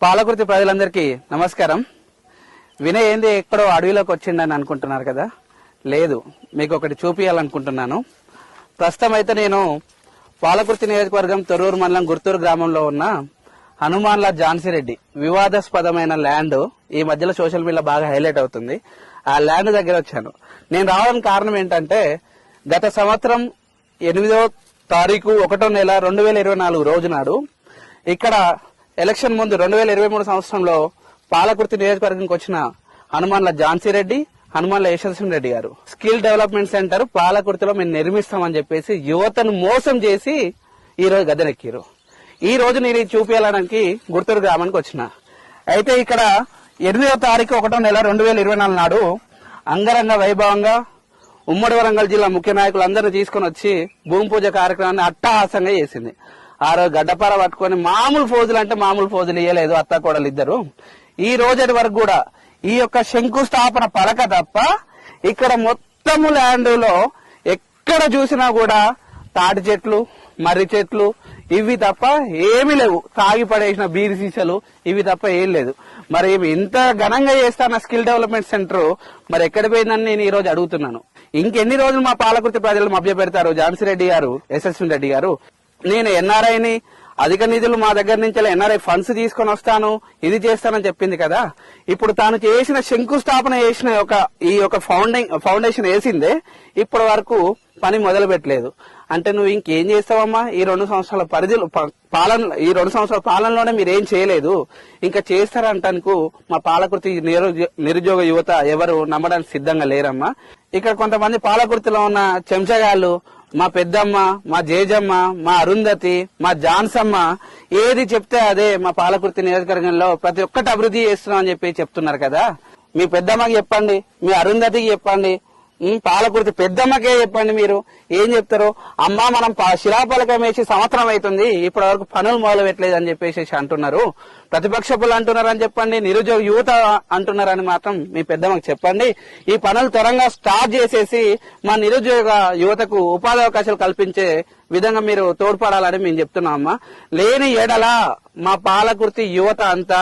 పాలకుర్తి ప్రజలందరికీ నమస్కారం. వినయ్ ఏంది ఎక్కడో అడవిలోకి వచ్చిండని అనుకుంటున్నారు కదా? లేదు, మీకు ఒకటి చూపించాలనుకుంటున్నాను. ప్రస్తుతం అయితే నేను పాలకుర్తి నియోజకవర్గం తొర్రూరు మండలం గుర్తూరు గ్రామంలో ఉన్న హనుమాన్ల ఝాన్సీరెడ్డి వివాదాస్పదమైన ల్యాండ్ ఈ మధ్యలో సోషల్ మీడియాలో బాగా హైలైట్ అవుతుంది. ఆ ల్యాండ్ దగ్గర వచ్చాను. నేను రావడానికి కారణం ఏంటంటే, గత సంవత్సరం 8వ తారీఖు 1వ నెల 2024 రోజు నాడు ఇక్కడ ఎలక్షన్ ముందు 2023 సంవత్సరంలో పాలకుర్తి నియోజకవర్గానికి వచ్చిన హనుమాన్ల ఝాన్సీరెడ్డి, హనుమాన్ల యశస్విరెడ్డి గారు స్కిల్ డెవలప్మెంట్ సెంటర్ పాలకుర్తిలో మేము నిర్మిస్తామని చెప్పేసి యువతను మోసం చేసి ఈ రోజు గద్దెనెక్కిరు. ఈ రోజు నేను ఇది చూపించడానికి గుర్తూరు గ్రామానికి వచ్చిన. అయితే ఇక్కడ 8వ తారీఖు 1వ నెల 2024 నాడు అంగరంగ వైభవంగా ఉమ్మడి వరంగల్ జిల్లా ముఖ్య నాయకులందరినీ తీసుకుని వచ్చి భూమి పూజ కార్యక్రమాన్ని అట్టహాసంగా చేసింది. ఆ రోజు గడ్డపార పట్టుకొని మామూలు ఫోజులు అంటే మామూలు ఫోజులు ఇయ్యలేదు అత్త కోడలు ఇద్దరు. ఈ రోజటి వరకు కూడా ఈ యొక్క శంకుస్థాపన పలక తప్ప ఇక్కడ మొత్తము ల్యాండ్ లో ఎక్కడ చూసినా కూడా తాటి చెట్లు, మర్రి చెట్లు ఇవి తప్ప ఏమీ లేవు. తాగి పడేసిన బీరి సీసాలు ఇవి తప్ప ఏం లేదు. మరి ఇంత ఘనంగా చేస్తాన స్కిల్ డెవలప్మెంట్ సెంటర్ మరి ఎక్కడ పోయిందని నేను ఈ రోజు అడుగుతున్నాను. ఇంకెన్ని రోజులు మా పాలకుర్తి ప్రజలు మభ్య పెడతారు ఝాన్సీరెడ్డి గారు, యశస్విరెడ్డి గారు? నేను ఎన్ఆర్ఐని అధిక నిధులు మా దగ్గర నుంచి ఎన్ఆర్ఐ ఫండ్స్ తీసుకొని వస్తాను, ఇది చేస్తానని చెప్పింది కదా. ఇప్పుడు తాను చేసిన శంకుస్థాపన చేసిన ఈ యొక్క ఫౌండేషన్ వేసిందే ఇప్పటి వరకు పని మొదలు పెట్టలేదు. అంటే నువ్వు ఇంకేం చేస్తావమ్మా? ఈ 2 సంవత్సరాల ఈ 2 సంవత్సరాల పాలనలోనే మీరేం చేయలేదు, ఇంకా చేస్తారంటానికి మా పాలకుర్తి నిరుద్యోగ యువత ఎవరు నమ్మడానికి సిద్ధంగా లేరమ్మా. ఇక్కడ కొంతమంది పాలకుర్తిలో ఉన్న చెంచగాళ్ళు, మా పెద్దమ్మ, మా జేజమ్మ, మా అరుంధతి, మా జాన్సమ్మ ఏది చెప్తే అదే మా పాలకుర్తి నియోజకవర్గంలో ప్రతి ఒక్కటి అభివృద్ధి చేస్తున్నాం అని చెప్పి చెప్తున్నారు కదా. మీ పెద్దమ్మకి చెప్పండి, మీ అరుంధతికి చెప్పండి, పాలకుర్తి పెద్దమ్మకే చెప్పండి. మీరు ఏం చెప్తారు? అమ్మా మనం శిలాపలకం వేసి సంవత్సరం అవుతుంది, ఇప్పటి వరకు పనులు మొదలు పెట్టలేదు అని చెప్పేసి అంటున్నారు. ప్రతిపక్షపులు అంటున్నారని చెప్పండి, నిరుద్యోగ యువత అంటున్నారని మాత్రం మీ పెద్దమ్మకి చెప్పండి. ఈ పనులు త్వరగా స్టార్ట్ చేసేసి మా నిరుద్యోగ యువతకు ఉపాధి అవకాశాలు కల్పించే విధంగా మీరు తోడ్పడాలని మేము చెప్తున్నామమ్మా. లేని ఎడల మా పాలకుర్తి యువత అంతా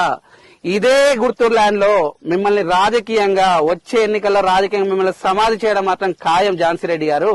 ఇదే గుర్తూరు ల్యాండ్ లో మిమ్మల్ని రాజకీయంగా వచ్చే ఎన్నికల్లో రాజకీయంగా మిమ్మల్ని సమాధి చేయడం మాత్రం ఖాయం ఝాన్సీరెడ్డి గారు.